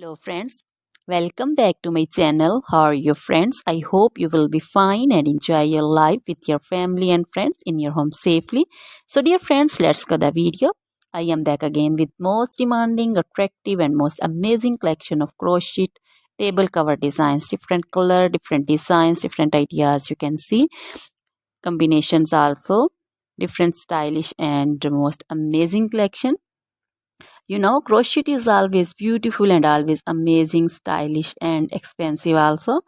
Hello friends, welcome back to my channel. How are you friends? I hope you will be fine and enjoy your life with your family and friends in your home safely. So dear friends, let's go the video. I am back again with most demanding, attractive and most amazing collection of crochet table cover designs. Different color, different designs, different ideas you can see. Combinations also. Different stylish and most amazing collection. You know, crochet is always beautiful and always amazing, stylish and expensive also.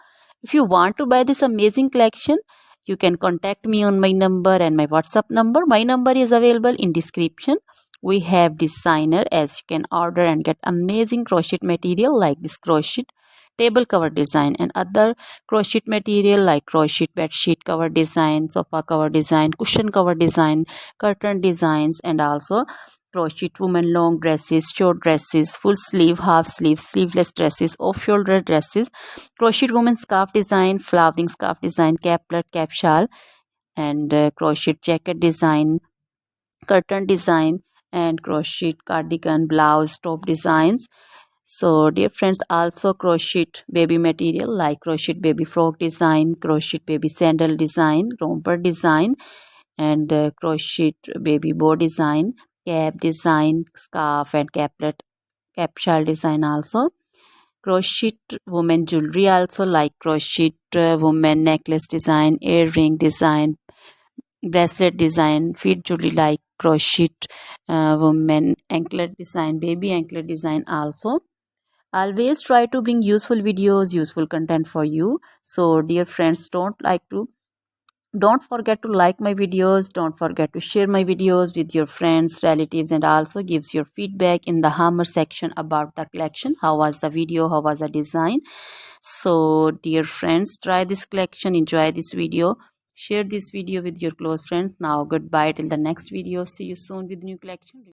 If you want to buy this amazing collection, you can contact me on my number and my WhatsApp number. My number is available in description. We have designer as you can order and get amazing crochet material like this crochet table cover design and other crochet material like crochet bed sheet cover design, sofa cover design, cushion cover design, curtain designs, and also crochet women long dresses, short dresses, full sleeve, half sleeve, sleeveless dresses, off shoulder dresses, crochet woman scarf design, flowering scarf design, caplet, cap shawl, and crochet jacket design, curtain design, and crochet cardigan, blouse, top designs. So dear friends, also crochet baby material like crochet baby frock design, crochet baby sandal design, romper design, and crochet baby bow design, cap design, scarf and caplet, cap shawl design also. Crochet woman jewelry also like crochet woman necklace design, earring design, bracelet design, feet jewelry like crochet woman anklet design, baby anklet design also. Always try to bring useful videos, useful content for you. So dear friends, don't forget to like my videos, don't forget to share my videos with your friends, relatives, and also gives your feedback in the hammer section about the collection. How was the video, how was the design? So dear friends, try this collection, enjoy this video, share this video with your close friends. Now goodbye till the next video. See you soon with new collection.